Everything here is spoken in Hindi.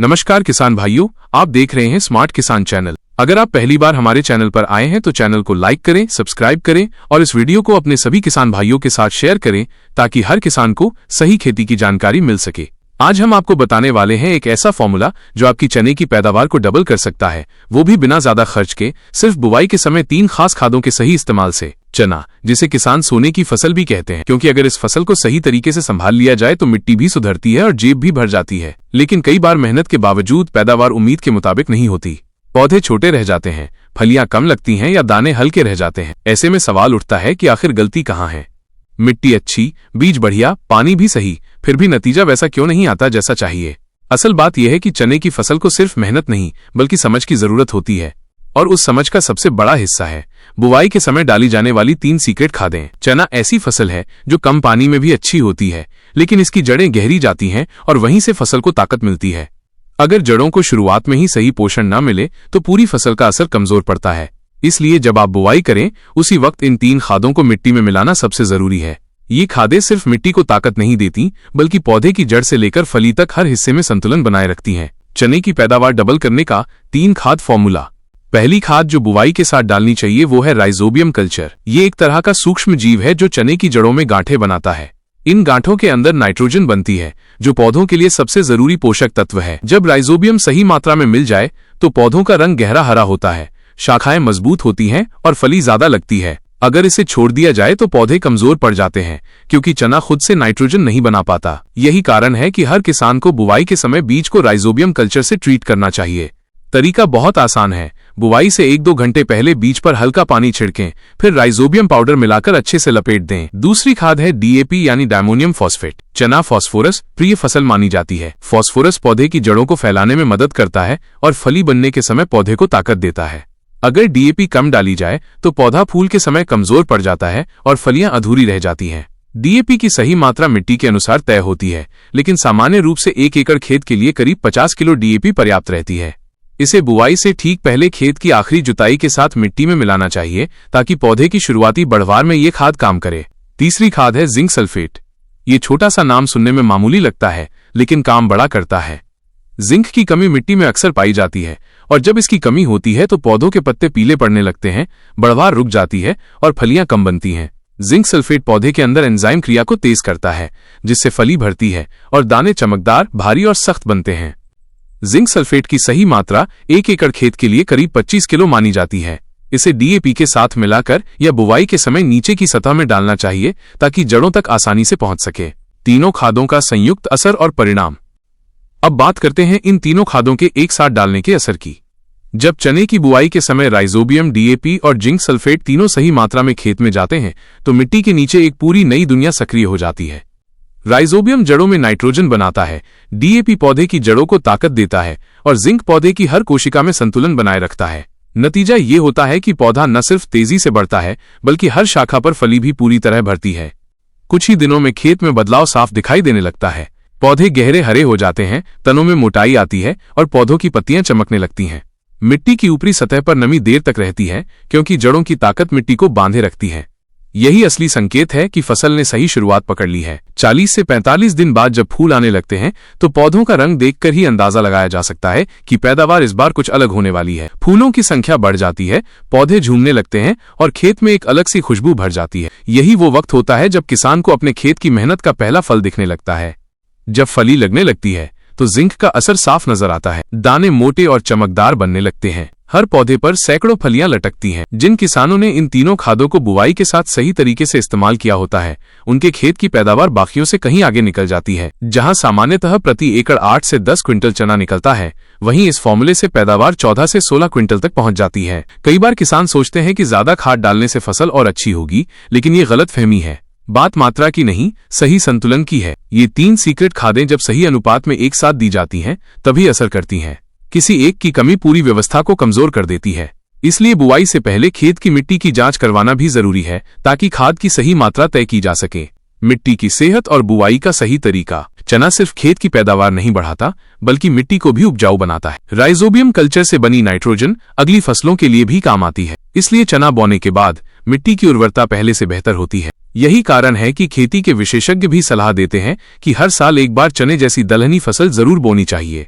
नमस्कार किसान भाइयों, आप देख रहे हैं स्मार्ट किसान चैनल। अगर आप पहली बार हमारे चैनल पर आए हैं तो चैनल को लाइक करें, सब्सक्राइब करें और इस वीडियो को अपने सभी किसान भाइयों के साथ शेयर करें ताकि हर किसान को सही खेती की जानकारी मिल सके। आज हम आपको बताने वाले हैं एक ऐसा फॉर्मूला जो आपकी चने की पैदावार को डबल कर सकता है, वो भी बिना ज्यादा खर्च के, सिर्फ बुवाई के समय 3 खास खादों के सही इस्तेमाल से। चना, जिसे किसान सोने की फसल भी कहते हैं, क्योंकि अगर इस फसल को सही तरीके से संभाल लिया जाए तो मिट्टी भी सुधरती है और जेब भी भर जाती है। लेकिन कई बार मेहनत के बावजूद पैदावार उम्मीद के मुताबिक नहीं होती। पौधे छोटे रह जाते हैं, फलियां कम लगती हैं या दाने हल्के रह जाते हैं। ऐसे में सवाल उठता है कि आखिर गलती कहाँ है। मिट्टी अच्छी, बीज बढ़िया, पानी भी सही, फिर भी नतीजा वैसा क्यों नहीं आता जैसा चाहिए। असल बात यह है कि चने की फसल को सिर्फ मेहनत नहीं बल्कि समझ की जरूरत होती है, और उस समझ का सबसे बड़ा हिस्सा है बुवाई के समय डाली जाने वाली 3 सीक्रेट खादें। चना ऐसी फसल है जो कम पानी में भी अच्छी होती है, लेकिन इसकी जड़ें गहरी जाती हैं और वहीं से फसल को ताकत मिलती है। अगर जड़ों को शुरुआत में ही सही पोषण न मिले तो पूरी फसल का असर कमजोर पड़ता है। इसलिए जब आप बुवाई करें उसी वक्त इन 3 खादों को मिट्टी में मिलाना सबसे जरूरी है। ये खादें सिर्फ मिट्टी को ताकत नहीं देती बल्कि पौधे की जड़ से लेकर फली तक हर हिस्से में संतुलन बनाए रखती हैं। चने की पैदावार डबल करने का 3 खाद फॉर्मूला। पहली खाद जो बुवाई के साथ डालनी चाहिए वो है राइजोबियम कल्चर। ये एक तरह का सूक्ष्म जीव है जो चने की जड़ों में गांठें बनाता है। इन गांठों के अंदर नाइट्रोजन बनती है जो पौधों के लिए सबसे जरूरी पोषक तत्व है। जब राइजोबियम सही मात्रा में मिल जाए तो पौधों का रंग गहरा हरा होता है, शाखाएं मजबूत होती हैं और फली ज्यादा लगती है। अगर इसे छोड़ दिया जाए तो पौधे कमजोर पड़ जाते हैं क्योंकि चना खुद से नाइट्रोजन नहीं बना पाता। यही कारण है कि हर किसान को बुवाई के समय बीज को राइजोबियम कल्चर से ट्रीट करना चाहिए। तरीका बहुत आसान है। बुवाई से 1-2 घंटे पहले बीज पर हल्का पानी छिड़कें, फिर राइजोबियम पाउडर मिलाकर अच्छे से लपेट दें। दूसरी खाद है डीएपी यानी डायमोनियम फॉस्फेट। चना फॉस्फोरस प्रिय फसल मानी जाती है। फॉस्फोरस पौधे की जड़ों को फैलाने में मदद करता है और फली बनने के समय पौधे को ताकत देता है। अगर डीएपी कम डाली जाए तो पौधा फूल के समय कमजोर पड़ जाता है और फलियां अधूरी रह जाती हैं। डीएपी की सही मात्रा मिट्टी के अनुसार तय होती है, लेकिन सामान्य रूप से 1 एकड़ खेत के लिए करीब 50 किलो डीएपी पर्याप्त रहती है। इसे बुवाई से ठीक पहले खेत की आखिरी जुताई के साथ मिट्टी में मिलाना चाहिए ताकि पौधे की शुरुआती बढ़वार में ये खाद काम करे। तीसरी खाद है जिंक सल्फेट। ये छोटा सा नाम सुनने में मामूली लगता है लेकिन काम बड़ा करता है। जिंक की कमी मिट्टी में अक्सर पाई जाती है और जब इसकी कमी होती है तो पौधों के पत्ते पीले पड़ने लगते हैं, बढ़वार रुक जाती है और फलियां कम बनती हैं। जिंक सल्फेट पौधे के अंदर एंजाइम क्रिया को तेज करता है जिससे फली भरती है और दाने चमकदार, भारी और सख्त बनते हैं। जिंक सल्फेट की सही मात्रा 1 एकड़ खेत के लिए करीब 25 किलो मानी जाती है। इसे डीएपी के साथ मिलाकर या बुवाई के समय नीचे की सतह में डालना चाहिए ताकि जड़ों तक आसानी से पहुंच सके। तीनों खादों का संयुक्त असर और परिणाम। अब बात करते हैं इन तीनों खादों के एक साथ डालने के असर की। जब चने की बुआई के समय राइजोबियम, डीएपी और जिंक सल्फेट तीनों सही मात्रा में खेत में जाते हैं तो मिट्टी के नीचे एक पूरी नई दुनिया सक्रिय हो जाती है। राइजोबियम जड़ों में नाइट्रोजन बनाता है, डीएपी पौधे की जड़ों को ताकत देता है और जिंक पौधे की हर कोशिका में संतुलन बनाए रखता है। नतीजा ये होता है कि पौधा न सिर्फ तेजी से बढ़ता है बल्कि हर शाखा पर फली भी पूरी तरह भरती है। कुछ ही दिनों में खेत में बदलाव साफ दिखाई देने लगता है। पौधे गहरे हरे हो जाते हैं, तनों में मोटाई आती है और पौधों की पत्तियां चमकने लगती हैं। मिट्टी की ऊपरी सतह पर नमी देर तक रहती है क्योंकि जड़ों की ताकत मिट्टी को बांधे रखती है। यही असली संकेत है कि फसल ने सही शुरुआत पकड़ ली है। 40 से 45 दिन बाद जब फूल आने लगते हैं तो पौधों का रंग देखकर ही अंदाजा लगाया जा सकता है कि पैदावार इस बार कुछ अलग होने वाली है। फूलों की संख्या बढ़ जाती है, पौधे झूमने लगते हैं और खेत में एक अलग सी खुशबू भर जाती है। यही वो वक्त होता है जब किसान को अपने खेत की मेहनत का पहला फल दिखने लगता है। जब फली लगने लगती है तो जिंक का असर साफ नजर आता है। दाने मोटे और चमकदार बनने लगते हैं। हर पौधे पर सैकड़ों फलियां लटकती हैं। जिन किसानों ने इन तीनों खादों को बुवाई के साथ सही तरीके से इस्तेमाल किया होता है उनके खेत की पैदावार बाकियों से कहीं आगे निकल जाती है। जहां सामान्यतः प्रति एकड़ 8 से 10 क्विंटल चना निकलता है, वहीं इस फॉर्मूले से पैदावार 14 से 16 क्विंटल तक पहुंच जाती है। कई बार किसान सोचते हैं कि ज्यादा खाद डालने से फसल और अच्छी होगी, लेकिन ये गलतफहमी है। बात मात्रा की नहीं, सही संतुलन की है। ये 3 सीक्रेट खादें जब सही अनुपात में एक साथ दी जाती हैं तभी असर करती हैं। किसी एक की कमी पूरी व्यवस्था को कमजोर कर देती है। इसलिए बुवाई से पहले खेत की मिट्टी की जांच करवाना भी जरूरी है ताकि खाद की सही मात्रा तय की जा सके। मिट्टी की सेहत और बुवाई का सही तरीका। चना सिर्फ खेत की पैदावार नहीं बढ़ाता बल्कि मिट्टी को भी उपजाऊ बनाता है। राइजोबियम कल्चर से बनी नाइट्रोजन अगली फसलों के लिए भी काम आती है। इसलिए चना बोने के बाद मिट्टी की उर्वरता पहले से बेहतर होती है। यही कारण है कि खेती के विशेषज्ञ भी सलाह देते हैं कि हर साल एक बार चने जैसी दलहनी फसल जरूर बोनी चाहिए।